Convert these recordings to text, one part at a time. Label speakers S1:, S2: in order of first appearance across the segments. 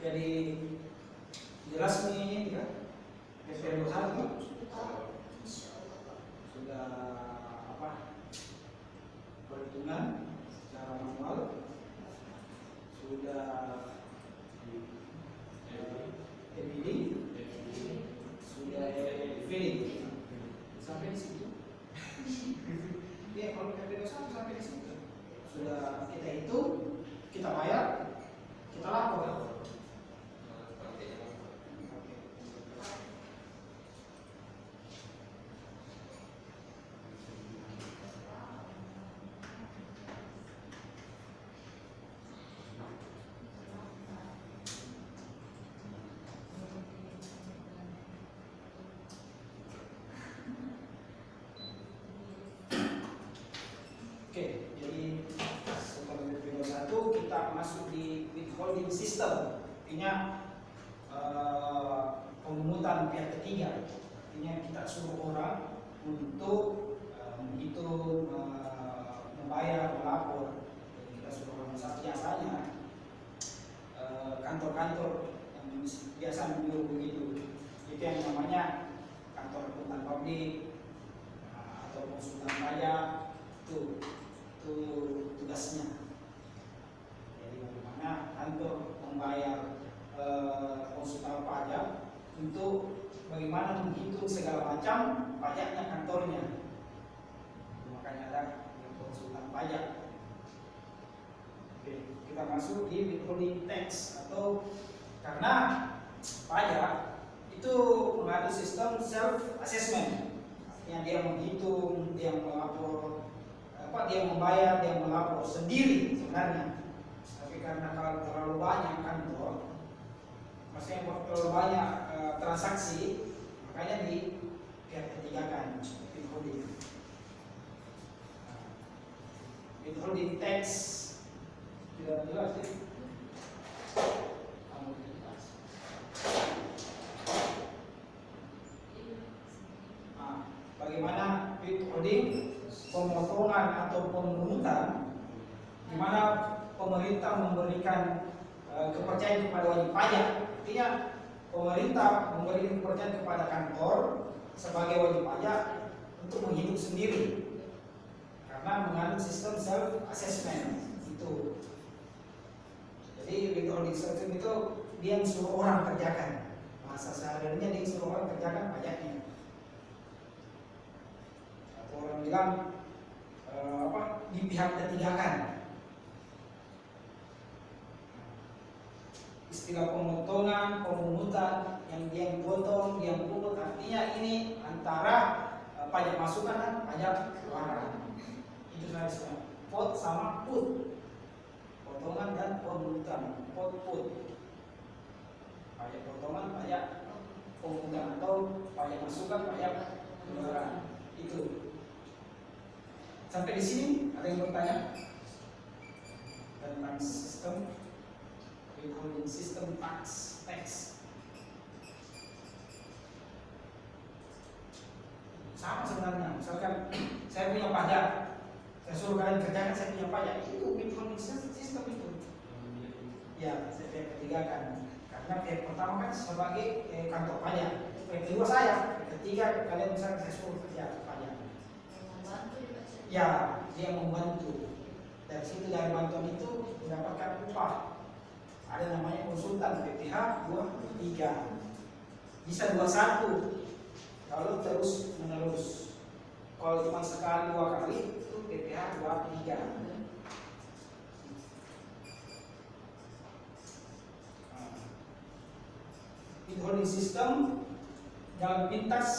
S1: Jadi jelas nih ya, SPM 21 sudah apa? Perhitungan secara manual, sudah EBD, sudah feeling sampai di situ. Ya kalau KPD 1 sampai di situ sudah kita hitung, kita bayar, kita lapor. Oke, jadi setelah video 1 kita masuk di withholding system, artinya pemungutan pihak ketiga. Artinya kita suruh orang untuk menghitung, membayar, melapor. Jadi kita suruh orang biasanya kantor-kantor yang biasa menyuruh begitu, itu yang namanya kantor akuntan publik atau konsultan pajak. Itu tugasnya. Jadi bagaimana kantor membayar konsultan pajak untuk bagaimana menghitung segala macam pajaknya kantornya. Makanya ada konsultan pajak. Oke, kita masuk di withholding tax, atau karena pajak itu mengadu sistem self assessment, yang dia menghitung, dia melapor, dia membayar, dia melapor sendiri sebenarnya. Tapi karena kalau terlalu banyak kantor, maksudnya terlalu banyak transaksi, makanya di pihak ketiga kan withholding. Withholding tax tidak jelas ya. Bagaimana withholding, pemotongan atau pemungutan, di mana pemerintah memberikan kepercayaan kepada wajib pajak. Artinya pemerintah memberikan kepercayaan kepada kantor sebagai wajib pajak untuk menghitung sendiri, karena mengandung sistem self assessment itu. Jadi withholding system itu dia yang suruh orang kerjakan, bahasa sehari-harinya dia suruh orang kerjakan pajaknya. Atau orang bilang di pihak ketiga kan. Istilah pemotongan, pemungutan, yang dia potong, dia pungut, artinya ini antara pajak masukan dan pajak keluaran. Itu saya istilah pot sama put, potongan dan pemungutan, pot-put. Pajak potongan, pajak pemungutan, atau pajak masukan, pajak keluaran. Itu. Sampai di sini ada yang bertanya tentang sistem withholding system tax. Sama sebenarnya. Misalkan saya punya pajak, saya suruh kalian kerjakan, saya punya pajak, itu withholding system itu. Ya, saya pihak ketiga kan. Karena pihak pertama kan sebagai kantor pajak, pihak kedua saya, pihak ketiga kalian misalkan saya suruh kerja pajak. Ya, dia membantu. Dari situ, dari bantuan itu mendapatkan upah. Ada namanya konsultan PPH 23. Bisa 21 kalau terus menerus. Kalau cuma sekali 2 kali itu PPH 23. Withholding system dalam pintas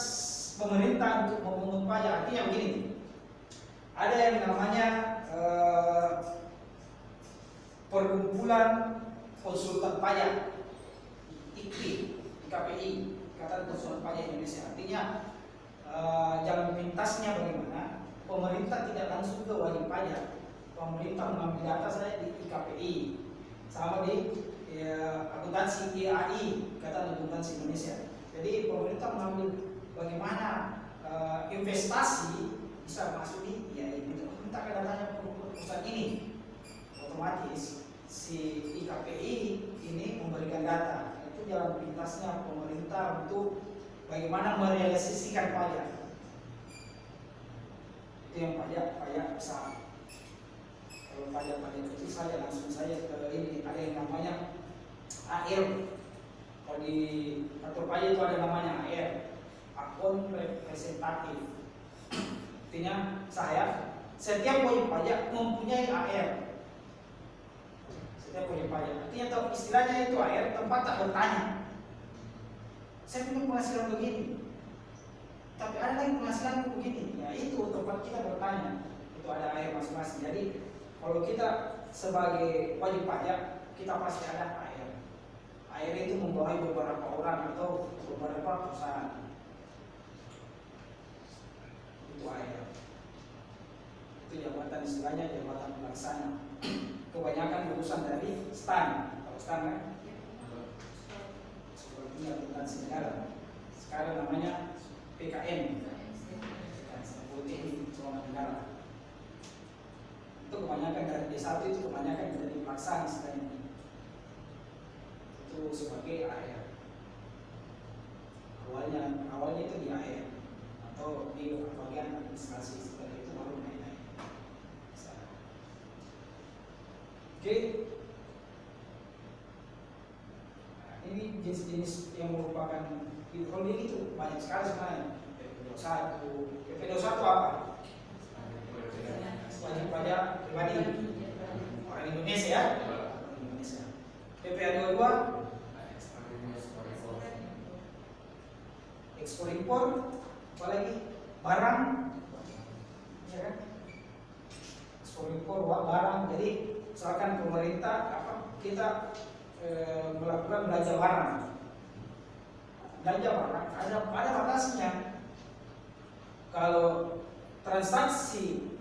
S1: pemerintah untuk memungut pajak, artinya begini. Ada yang namanya perkumpulan konsultan pajak, IKPI, Ikatan Konsultan Pajak Indonesia. Artinya jalan pintasnya bagaimana? Pemerintah tidak langsung ke wajib pajak. Pemerintah mengambil data saya di IKPI, sama di akuntansi IAI, Ikatan Akuntansi Indonesia. Jadi pemerintah mengambil bagaimana investasi bisa masuk di IAI. Minta ke datanya perusahaan ini, otomatis si IKPI ini memberikan data, itu jalan pintasnya pemerintah untuk bagaimana merealisasikan pajak. Itu yang pajak besar. Kalau pajak kecil saja langsung saja ke ini, ada yang namanya AR. Kalau di kantor pajak itu ada namanya AR, akun representatif. Artinya setiap wajib pajak mempunyai AR. Setiap wajib pajak. Artinya istilahnya itu AR, tempat tak bertanya. Saya punya penghasilan begini, tapi ada lagi penghasilan begini. Ya itu tempat kita bertanya. Itu ada AR masing-masing. Jadi kalau kita sebagai wajib pajak, kita pasti ada AR. AR itu membawahi beberapa orang atau beberapa perusahaan. Itu AR. Itu jabatan, istilahnya jabatan pelaksana. Kebanyakan lulusan dari STAN. Kalau STAN kan? Seperti akuntansi negara. Sekarang namanya PKN. Teknik Keuangan Negara. Itu kebanyakan dari D1 itu kebanyakan dari pelaksana istilahnya. Itu sebagai AR. Awalnya itu di AR atau di bagian administrasi, setelah itu baru naik. Oke. Nah, ini jenis-jenis yang merupakan withholding itu banyak sekali sebenarnya. PP21 apa? Wajib pajak pribadi orang Indonesia ya. PPh22 ekspor impor, apalagi barang, ya kan? Ekspor impor barang. Jadi misalkan pemerintah kita melakukan belanja barang, ada batasnya. Kalau transaksi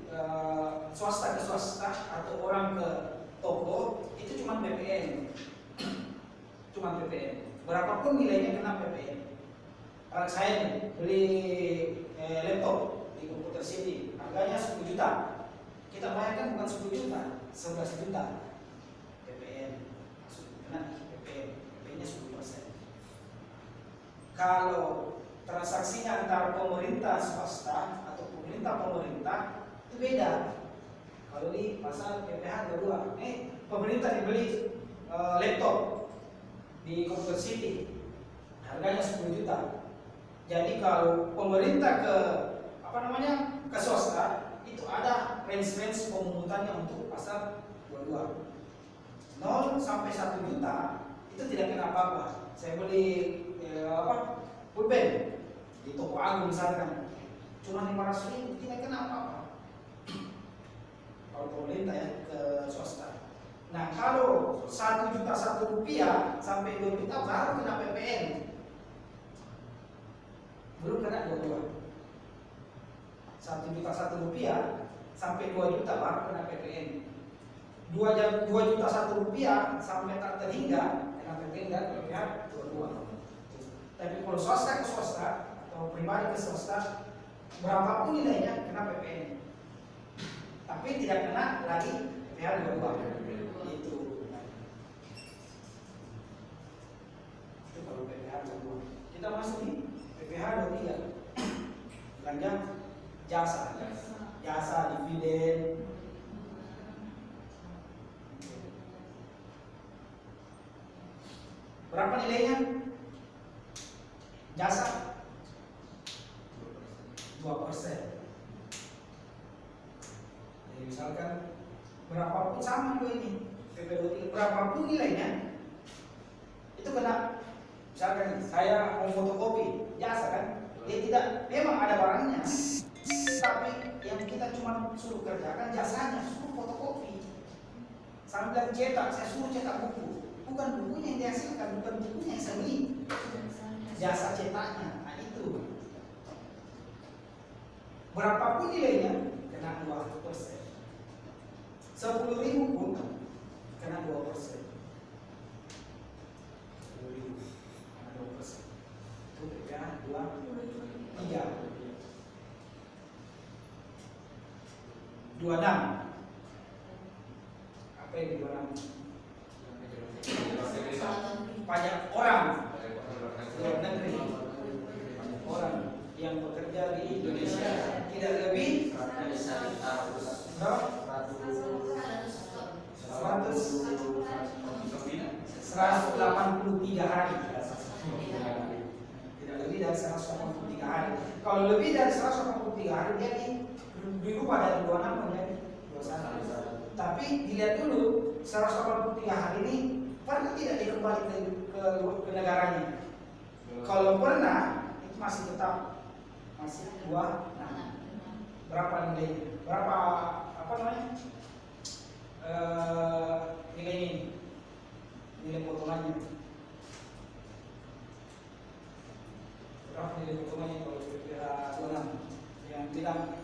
S1: swasta ke swasta atau orang ke toko itu cuma PPN, berapapun nilainya kena PPN. Kalau saya nih, beli laptop di Komputer City, harganya 10 juta, kita bayarkan bukan 10 juta, 11 juta PPN, kena PPN-nya 10%. Kalau transaksinya antara pemerintah swasta atau pemerintah itu beda. Kalau di pasal PPh 22, pemerintah dibeli laptop di Komputer City, harganya 10 juta. Jadi kalau pemerintah ke swasta itu ada range pemungutannya untuk pasal 22. 0 sampai 1 juta itu tidak kena apa-apa. Saya beli pulpen di toko Agung misalkan, cuma 500.000 tidak kena apa-apa. Kalau pemerintah ya ke swasta. Nah kalau 1 juta Rp1 sampai 2 juta baru kena PPN. Belum kena 22. 1 juta Rp1 sampai 2 juta baru kena PPN. 2 juta Rp1 sampai tak terhingga kena PPN dan PPh 22. Tapi kalau swasta ke swasta atau pribadi ke swasta, berapapun nilainya kena PPN. Tapi tidak kena lagi PPh 22. Itu kalau PPh 22. Kita masuk nih PPh 23. Belanja jasa, dividen. Berapa nilainya? Jasa 2%. Jadi misalkan berapapun sama juga ini PP23, berapapun nilainya itu kena. Misalkan saya mau fotokopi jasa kan, dia tidak, memang ada barangnya, tapi yang kita cuma suruh kerjakan jasanya, suruh fotokopi. Sambil cetak, saya suruh cetak buku, bukan bukunya yang dihasilkan, bukan bukunya yang saya beli, jasa cetaknya. Nah itu berapapun nilainya kena 2%. 10.000 pun kena 2%. 10.000 kena 2%. Itu PPh 23. 26. Apa yang 26? pajak orang luar negeri, orang yang bekerja di Indonesia tidak lebih 183 hari. Tidak lebih dari 183 hari. Kalau lebih dari 183 hari dia dirubah dari 26 menjadi 21. Tapi dilihat dulu 183 hari ini pernah tidak dikembalikan ke negaranya. Kalau pernah itu masih tetap masih 2. Nah, berapa nilainya? Berapa apa namanya? Nilai ini? Nilai potongannya. Berapa nilai potongannya kalau kira-kira 26? Yang bilang,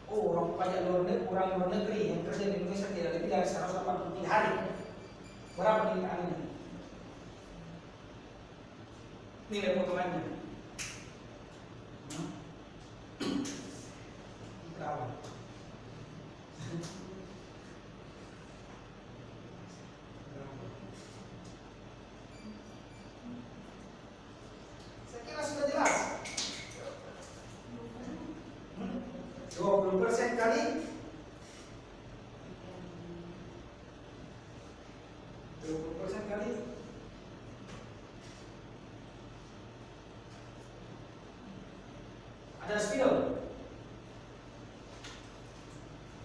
S1: oh orang pajak orang luar negeri yang kerja di Indonesia tidak lebih dari 183 hari. Berapa nilainya? Nilai potongannya. Berapa? Saya kira sudah jelas. 20% kali 20% kali ada spidol.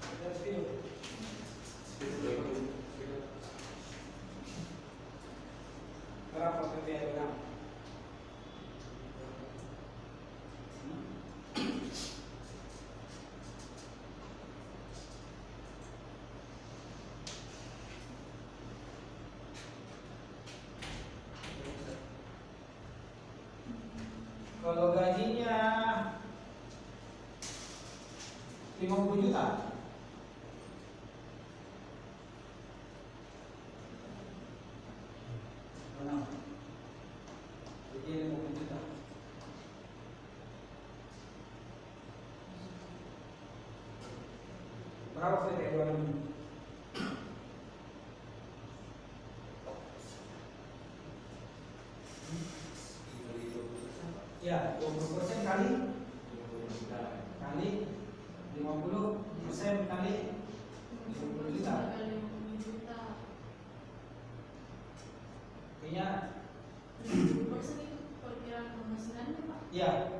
S1: Ada spidol. Berapa PPh orang? Kalau gajinya 50 juta. Benar. Jadi 50 juta. Berapa PPh 2000? Ya, 20% kali 50% kali 50 juta. Artinya
S2: 20% itu perkiraan penghasilannya, Pak?
S1: ya.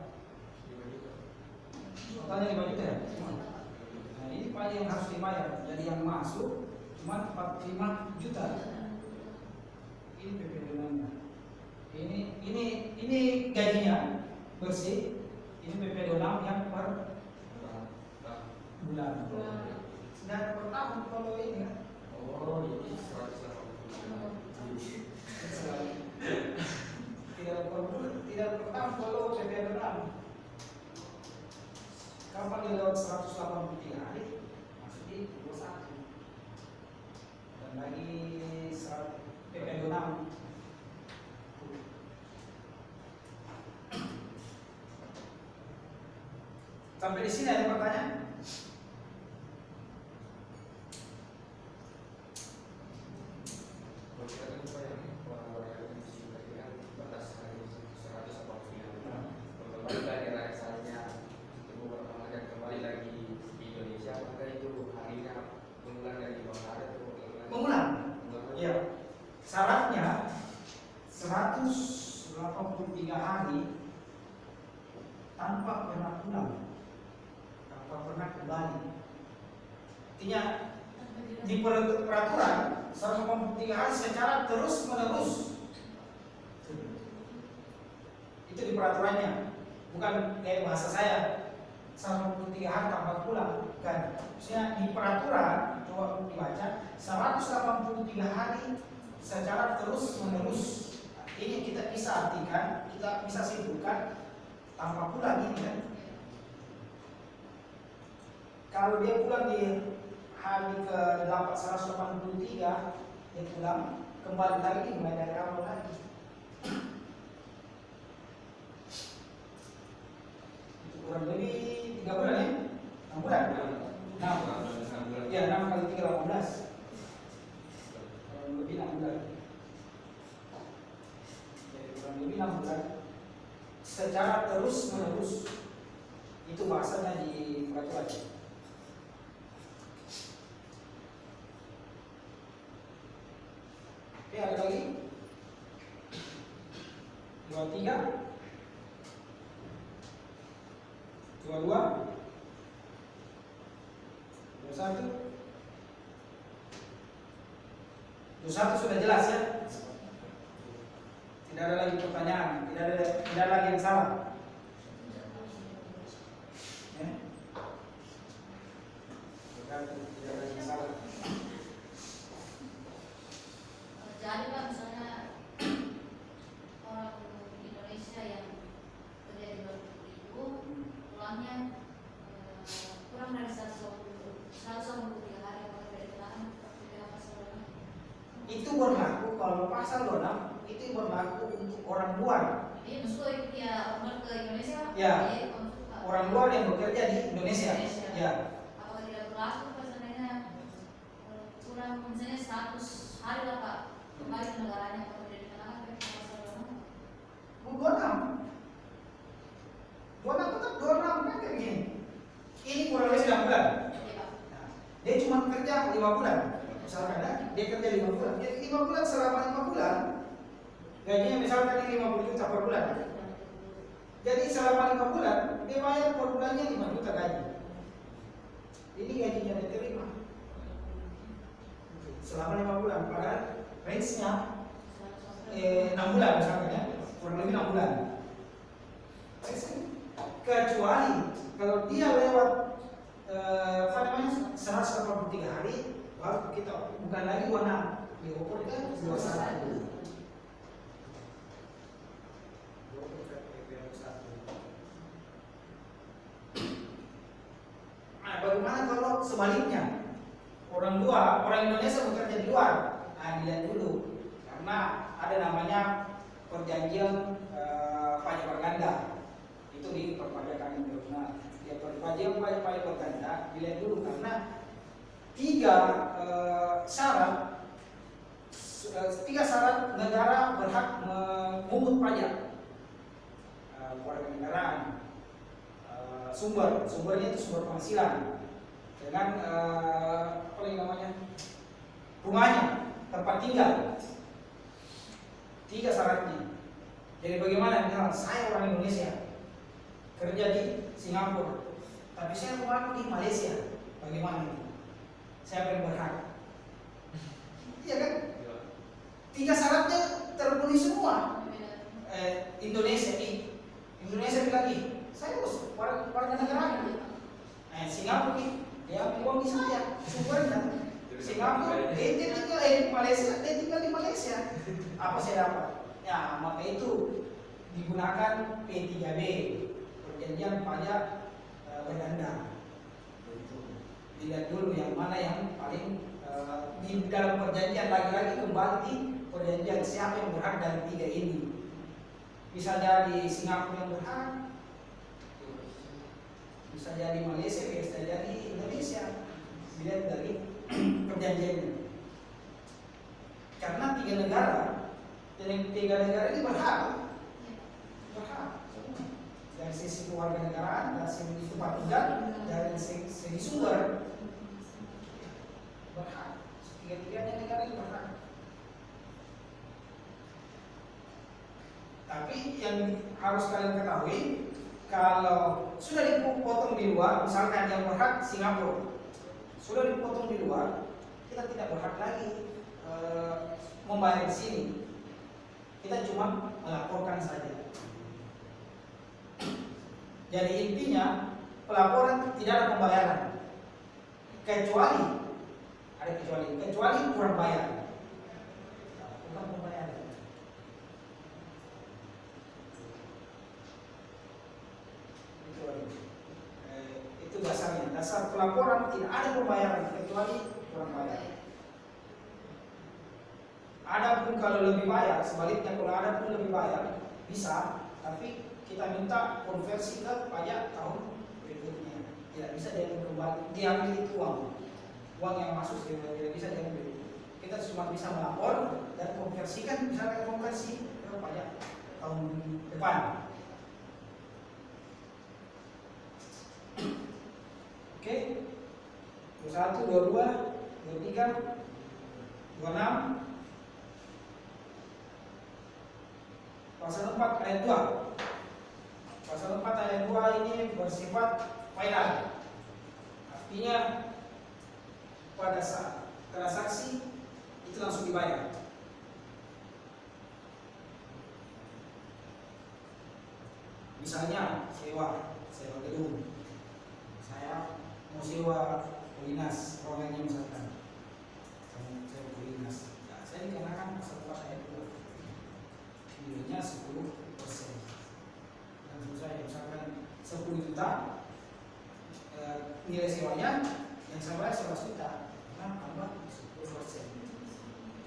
S1: Totalnya 5 juta ya? Nah, ini pajak yang harus dibayar. Jadi yang masuk cuma 45 juta. Ini PPh namanya. Ini gajinya bersih. Ini PPh 26 yang per bulan. Dan per tahun kalau ini kan.
S3: Oh, jadi 180.
S1: Tidak per bulan, tidak per tahun kalau PPh 26. Kapan dia lewat 183 hari masuk di 21. Dan lagi PPh 26. Sampai di sini ada pertanyaan? Mengulang? Iya. Syaratnya 183 hari tanpa pernah pulang, tanpa pernah kembali. Artinya di peraturan 183 hari secara terus menerus. Itu di peraturannya, bukan kayak bahasa saya 183 hari tanpa pulang, bukan. Maksudnya di peraturan coba dibaca 183 hari secara terus menerus. Ini kita bisa artikan, kita bisa simpulkan tanpa pulang ini kan. Kalau dia pulang di hari ke 183 dia pulang, kembali lagi mulai dari awal lagi. Itu kurang lebih 3 bulan ya? 6 bulan? 6. Ya, 6 kali 3 18. Lebih 6 bulan. terus menerus. Itu bahasanya di peraturan. Oke, ada lagi? 23, 22, 21. 21 sudah jelas ya. Tidak ada lagi pertanyaan, tidak ada lagi yang salah. Ya. Tidak ada lagi yang salah.
S2: Jadi Pak, misalnya orang Indonesia yang kerja di luar negeri itu pulangnya kurang dari 123 hari, apakah dari ditahan tidak pasal 26?
S1: Itu berlaku kalau pasal 26 itu berlaku untuk orang luar.
S2: Iya, maksudnya ya orang ke Indonesia.
S1: Ya.
S2: Iya, Pak.
S1: Orang luar yang bekerja di Indonesia. Ya.
S2: Apakah tidak berlaku Pak seandainya kurang misalnya 100 hari lah Pak kembali ke negaranya, apakah tidak dikenakan pasal 26?
S1: 26 tetap 26 kan kayak gini. Ini kurang lebih 9 bulan.
S2: Iya Pak.
S1: Nah, dia cuma kerja 5 bulan. Misalkan ya, dia kerja 5 bulan. Jadi 5 bulan selama 5 bulan gajinya misalkan 50 juta per bulan. Jadi selama 5 bulan dia bayar per bulannya 5 juta gaji. Ini gajinya dia terima selama 5 bulan. Padahal range-nya 6 bulan misalkan ya, kurang lebih 6 bulan. Kecuali kalau dia lewat 183 hari, baru kita bukan lagi 26, diukur ke 21. Nah, bagaimana kalau sebaliknya? Orang Indonesia bekerja di luar. Nah, dilihat dulu, karena ada namanya perjanjian pajak berganda. Itu di perpajakan internasional. Ya, perpajakan pajak berganda dilihat dulu karena tiga syarat negara berhak memungut pajak. Warga negaraan, sumbernya itu sumber penghasilan, dengan apa yang namanya rumahnya, tempat tinggal. 3 syaratnya. Jadi bagaimana misalnya saya orang Indonesia kerja di Singapura, tapi saya rumah di Malaysia, bagaimana itu? Siapa yang berhak? Iya kan? 3 syaratnya terpenuhi semua. Indonesia bilang saya harus warga negara. Singapura dia ambil uang di saya, sumbernya. Singapura dia tinggal di Malaysia, dia tinggal di Malaysia. Apa saya dapat? Ya, maka itu digunakan P3B, perjanjian pajak berganda. Dilihat dulu yang mana yang paling di dalam perjanjian, lagi-lagi kembali di perjanjian siapa yang berhak dari 3 ini. Bisa jadi Singapura yang berhak, bisa jadi Malaysia, bisa jadi Indonesia. Dilihat dari perjanjiannya. Karena 3 negara ini berhak dari sisi kewarganegaraan, dari sisi tempat tinggal, dari segi sumber berhak. 3-tiganya negara ini berhak. Tapi yang harus kalian ketahui, kalau sudah dipotong di luar, misalkan yang berhak Singapura, sudah dipotong di luar, kita tidak berhak lagi membayar di sini. Kita cuma melaporkan saja. Jadi intinya pelaporan tidak ada pembayaran, kecuali kurang bayar. Bukan pembayaran. Itu dasarnya. Dasar pelaporan tidak ada pembayaran kecuali kurang bayar. Adapun kalau lebih bayar, sebaliknya kalau ada pun lebih bayar bisa, tapi kita minta konversi ke pajak tahun berikutnya. Tidak bisa diambil itu uang yang masuk tidak bisa diambil. Kita cuma bisa melapor dan konversikan, misalkan konversi ke pajak tahun depan. Oke. 21, 22, 23, 26. Pasal 4 ayat 2. Pasal 4 ayat 2 ini bersifat final. Artinya pada saat transaksi itu langsung dibayar. Misalnya sewa gedung. Saya mau sewa Polinas, ruangannya misalkan. Saya mau Polinas. Nah, saya dikenakan pasal 4 ayat 2. Nilainya 10%. Langsung saya misalkan 10 juta, nilai sewanya yang saya bayar 11 juta. Nah, tambah 10%.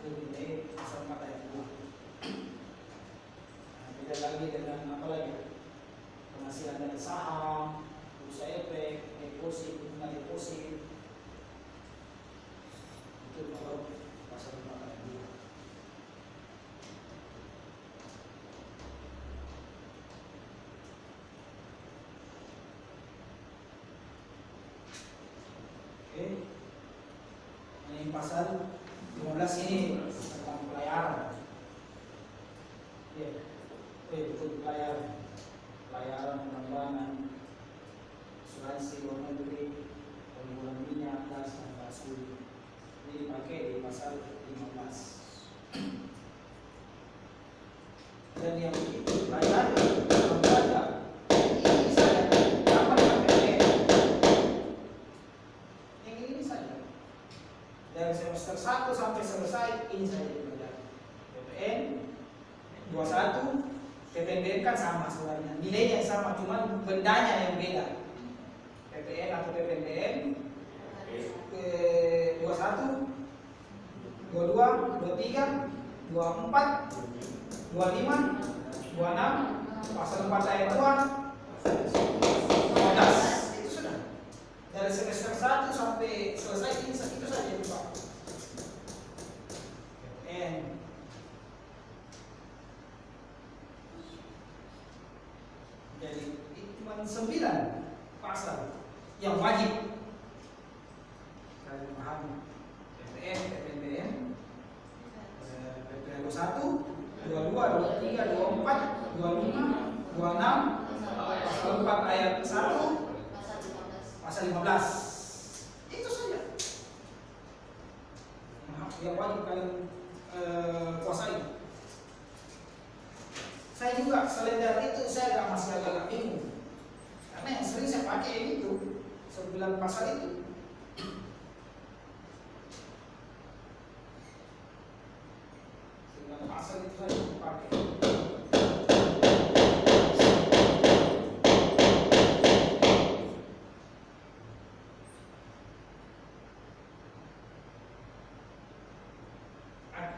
S1: Itu nilai pasal 4 ayat 2. Nah, beda lagi dengan apa lagi? Penghasilan dari saham, bursa efek, deposit, bunga deposit. Itu kalau pasal 4 ayat 2. Oke. Ini pasal 15 ini tentang pelayaran. Ya, betul pelayaran. Pelayaran, penambangan, asuransi, luar negeri, penggunaan minyak, gas, dan gas bumi. Ini dipakai di pasal 15. Dan yang pelayaran, penambangan, ini saja. Apa yang PPN? Yang ini saja. Dari semester 1 sampai selesai ini saja dipelajari. PPN 21. PPNBM kan sama sebenarnya, nilainya sama, cuma bendanya yang beda. PPN atau PPNBM 21, 22, 23, 24, 25, 26, pasal 4 ayat 2, 15. Itu sudah. Dari semester 1 sampai selesai itu saja Pak. PPN. Jadi cuma 9 pasal yang wajib kalian pahami. PPN, PPNBM, PPN 21, 22, 23, 24, 25, 26, pasal 4 ayat 1, pasal 15. Itu saja yang wajib kalian kuasai. Saya juga selain dari itu saya masih agak bingung karena yang sering saya pakai itu 9 pasal itu. 9 pasal itu saya pakai.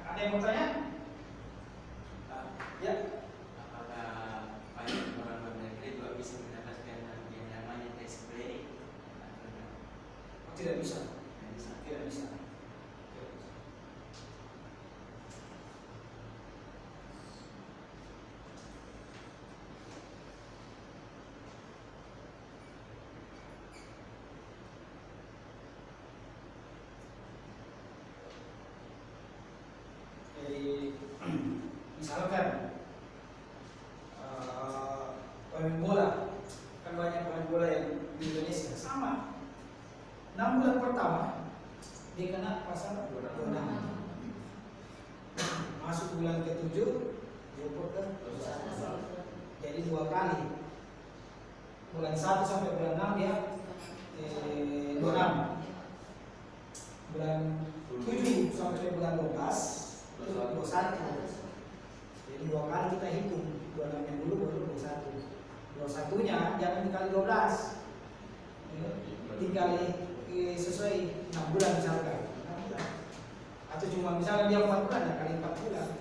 S1: Ada yang mau tanya? Ya. Tidak bisa. Tidak bisa. Jadi misalkan pemain bola, kan banyak pemain bola yang di Indonesia sama. 6 bulan pertama dia kena pasal 26. Masuk bulan ke-7 jemput ke 21. Jadi 2 kali. Bulan 1 sampai bulan 6 dia 26. Bulan 7 sampai bulan 12 21. Jadi 2 kali kita hitung. 26-nya dulu baru 21. 21-nya jangan dikali 12. Dikali sesuai 6 bulan misalkan, 6 bulan. Atau cuma misalnya dia 4 bulan ya kali 4 bulan.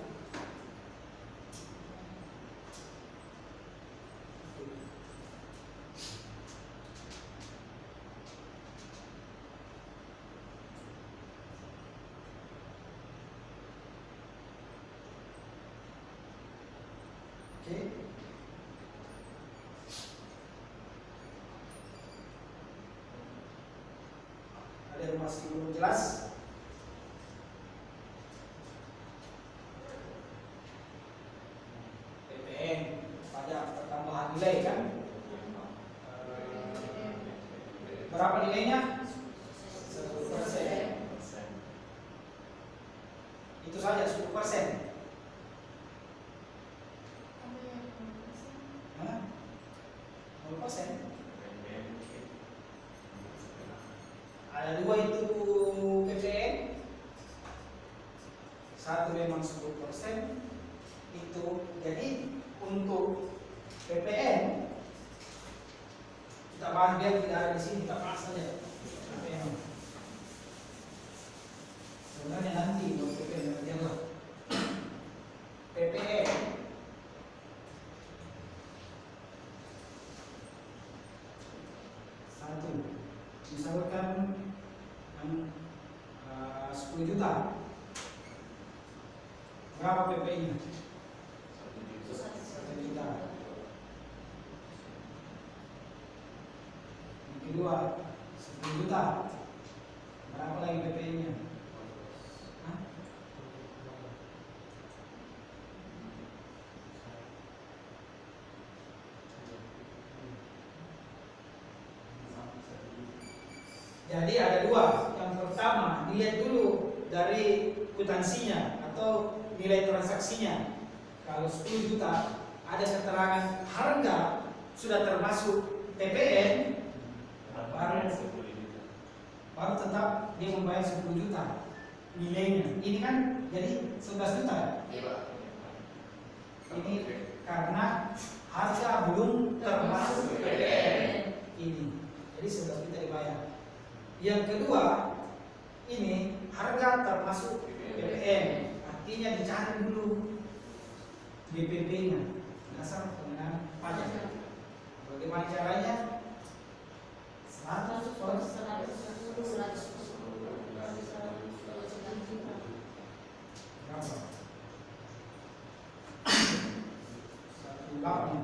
S1: Oke. ada yang masih belum jelas? PPN, pajak pertambahan nilai kan? Berapa nilainya? 10%. Itu saja 10%. Hah? 0%. Ada dua itu PPN. Satu memang 10%. Itu jadi untuk PPN kita bahas biar tidak ada di sini, kita bahas saja PPN. Sebenarnya nanti untuk PPN nanti PPN satu misalkan 10 juta, berapa PPN-nya? 1 juta. Yang kedua 10 juta, berapa lagi PPN-nya? Jadi ada dua. Yang pertama, dilihat dulu dari kwitansinya atau nilai transaksinya. Kalau 10 juta ada keterangan harga sudah termasuk PPN, baru tetap dia membayar 10 juta nilainya. Ini kan jadi 11 juta. Ini karena harga belum termasuk PPN ini. Jadi 11 juta dibayar. Yang kedua, ini harga termasuk PPN, artinya dicari dulu BPP-nya, dasar pengenaan pajak. Bagaimana caranya? 100%. Berapa? 1,8.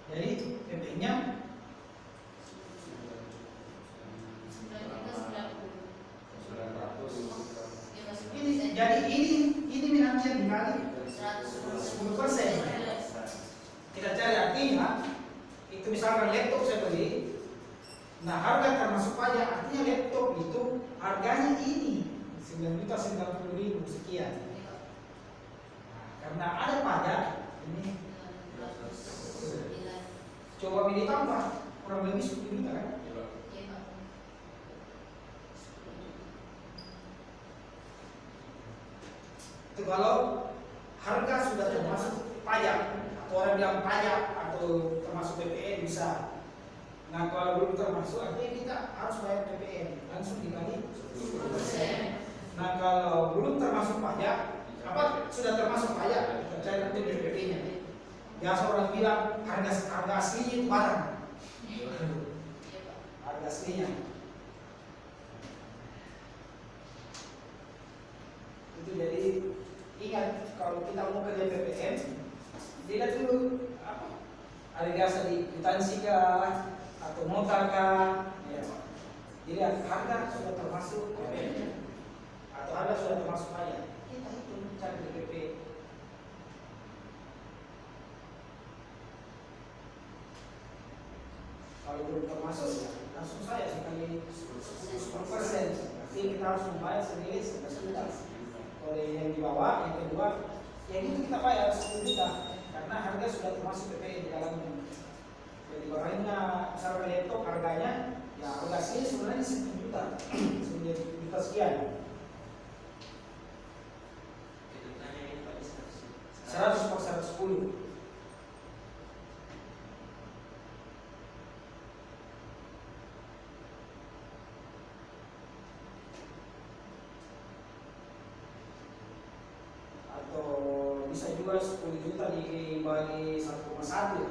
S1: Jadi PP-nya ini minatnya dikali 10%. Kita cari artinya itu misalkan laptop saya beli. Nah, harga termasuk pajak, artinya laptop itu harganya ini 9.090.000 sekian. Nah, karena ada pajak ini coba pilih tambah kurang lebih 10 juta kan? Itu kalau harga sudah termasuk pajak atau orang bilang pajak atau termasuk PPN bisa. Nah, kalau belum termasuk artinya kita harus bayar PPN langsung dikali 10%. Nah, kalau belum termasuk pajak, apa sudah termasuk pajak, kita cari nanti PPP-nya. Biasa orang bilang harga aslinya itu barang. Harga aslinya. Itu jadi ingat kalau kita mau kerja PPN, dilihat dulu apa? Ada biasa di kwitansi kah atau nota kah? Ya. Dilihat harga sudah termasuk PPN atau harga sudah termasuk pajak. Kita hitung cari DPP. Kalau belum termasuk ya langsung saya sekali 10%. Nanti kita harus membayar senilai 11 juta. Kalau yang di bawah, yang kedua, yang itu kita bayar 10 juta karena harga sudah termasuk PPN di dalamnya. Jadi barangnya misalnya laptop harganya ya harga aslinya sebenarnya 10 juta, 9 juta sekian. 100 per 110. Atau bisa juga 10 juta dibagi 1,1 ya.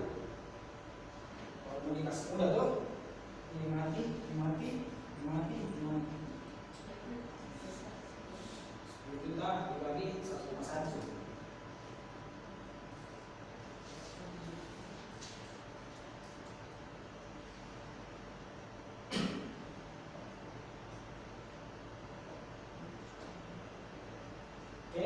S1: Kalau komunikasi mudah tuh. Ini mati. 10 juta dibagi 1,1. Oke.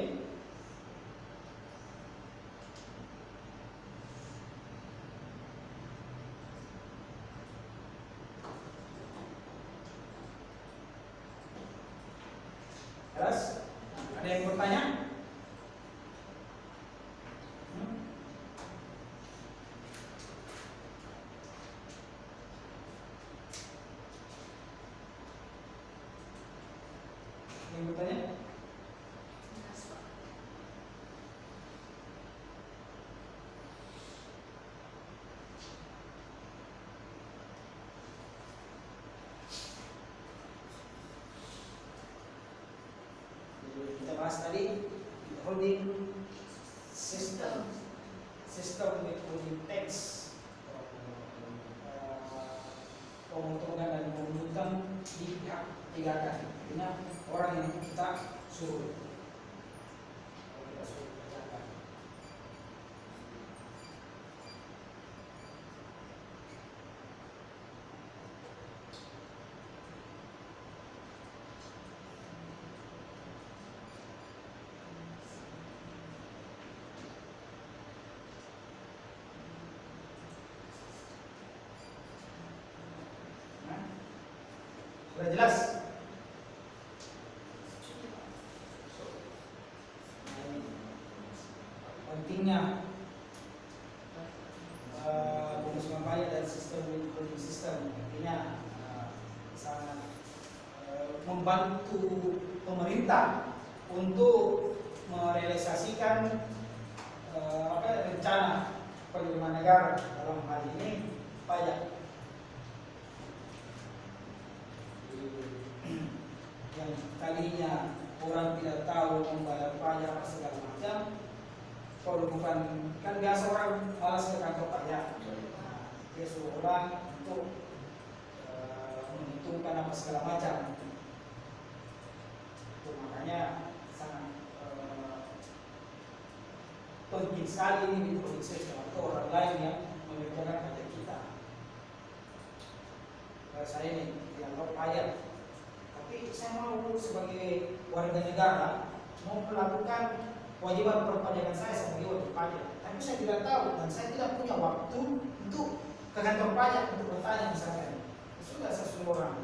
S1: Jelas? Ada yang bertanya? Yang bertanya? Kita bahas tadi holding system, withholding tax, pemotongan dan pemungutan di pihak ketiga kan, artinya orang yang kita suruh. Kerjakan. Sudah jelas? Pentingnya pemusuhan pajak dan sistem withholding system, artinya sangat membantu pemerintah untuk merealisasikan rencana penerimaan negara, dalam hal ini pajak. Yang tadinya orang tidak tahu membayar pajak segala macam, kalau bukan kan biasa orang malas ke kantor pajak, dia suruh orang untuk menghitungkan apa segala macam. Itu makanya sangat penting sekali ini di proses atau orang lain yang mengerjakan pajak kita. Saya ini tidak tahu pajak, tapi saya mau sebagai warga negara mau melakukan kewajiban perpajakan saya sebagai wajib pajak, tapi saya tidak tahu dan saya tidak punya waktu untuk ke kantor pajak untuk bertanya misalnya. Sudah saya suruh orang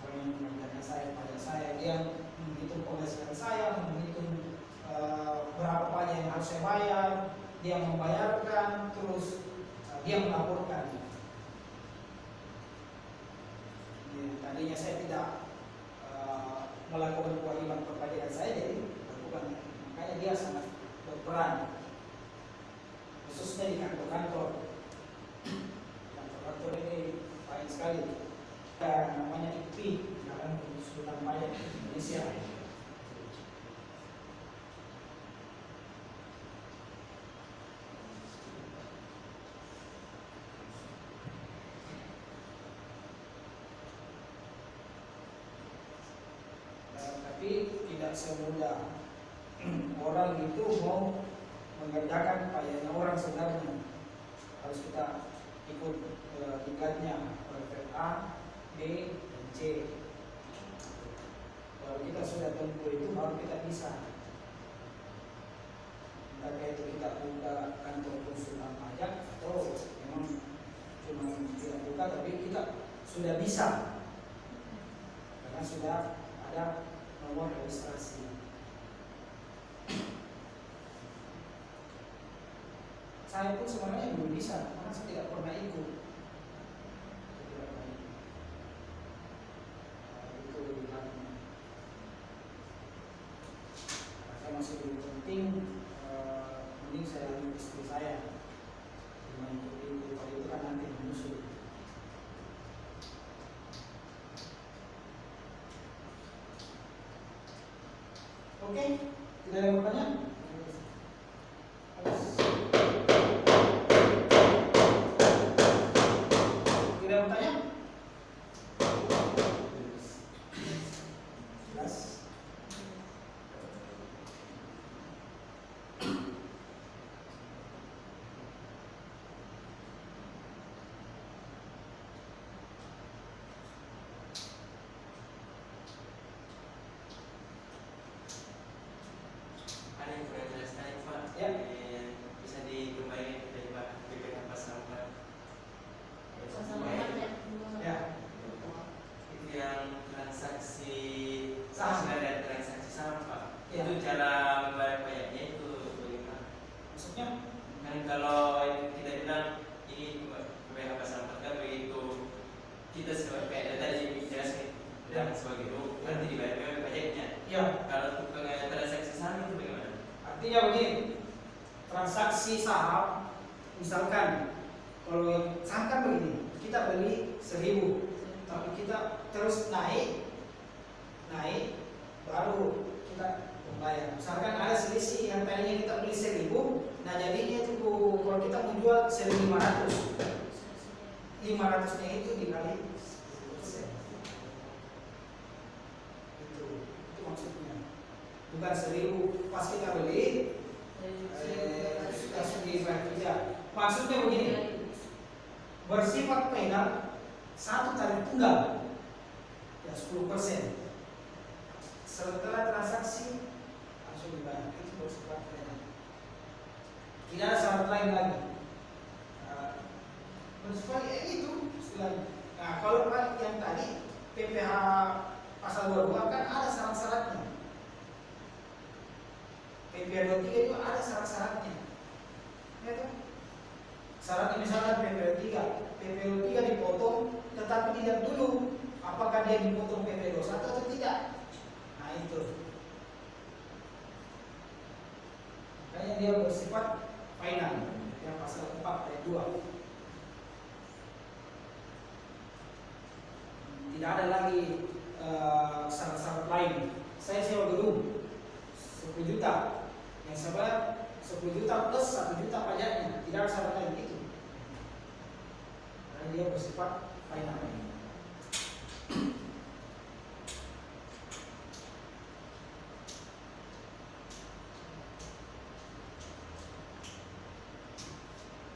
S1: yang mengerjakan saya pajak saya, dia menghitung penghasilan saya, menghitung berapa pajak yang harus saya bayar, dia membayarkan, terus dia melaporkan. Tadinya saya tidak melakukan kewajiban perpajakan saya, jadi lakukan. Makanya dia sangat berperan, khususnya di kantor-kantor. Kantor-kantor ini baik sekali. Namanya IPI, Ikatan Konsultan Pajak Indonesia. Tapi tidak semudah orang itu mau mengerjakan payahnya orang sebenarnya. Harus kita ikut tingkatnya, level A, B, dan C. Kalau kita sudah tempuh itu baru kita bisa. Entah itu kita buka kantor konsultan pajak atau memang cuma tidak buka, tapi kita sudah bisa karena sudah ada nomor registrasi. Saya pun sebenarnya belum bisa, karena saya tidak pernah ikut. Itu dikatakan. Saya masih belum penting, mending saya lanjut istri saya. Mengikuti kalau itu kan nanti menyusul. Oke, tidak ada yang bertanya?
S3: sebagai nanti dibayar pajaknya.
S1: Ya,
S3: Kalau untuk transaksi saham itu bagaimana?
S1: artinya begini, transaksi saham, misalkan kalau yang saham kan begini, kita beli 1.000, tapi kita terus naik, baru kita membayar. Misalkan ada selisih yang tadinya kita beli 1.000, nah jadinya itu kalau kita menjual 1.500, 500-nya itu dikali 10%. Itu maksudnya. Bukan 1.000 pas kita beli langsung dibayar tidak. Maksudnya begini, bersifat final satu tarif tunggal ya 10%. Setelah transaksi langsung dibayar, itu bersifat final. Tidak ada syarat lain lagi. Bersifat itu istilahnya. Nah, kalau yang tadi PPh pasal 22 kan ada syarat-syaratnya. PPh 23 itu ada syarat-syaratnya. Ya kan? Syaratnya misalnya PPh 23 dipotong, tetapi dilihat dulu apakah dia dipotong PPh 21 atau tidak. Nah itu. Makanya dia bersifat final. Yang pasal 4 ayat 2. Tidak ada lagi syarat-syarat lain. Saya sewa gedung 10 juta, yang saya bayar 10 juta plus 1 juta pajaknya. Tidak ada syarat lain itu. Karena dia bersifat final.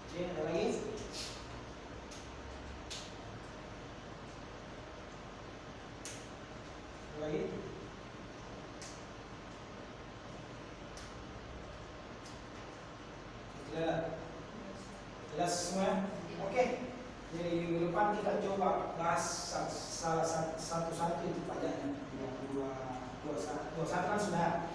S1: Oke, ada lagi? Lagi? Jelas semua? Oke. Jadi minggu depan kita coba bahas salah satu itu pajaknya. Dua satu kan sudah.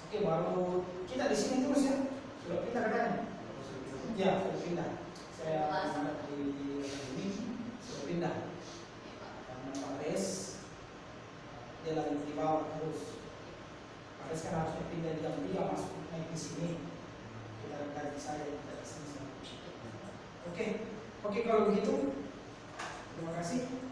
S1: Oke, baru kita di sini terus ya. Sudah pindah kan? Ya, sudah pindah. Saya ada di ini. Pindah karena Pak Res dia lagi di bawah terus. Pak Res kan harusnya pindah di jam 3 masuk naik di sini. Kita ganti saya di sini. Oke, kalau begitu terima kasih.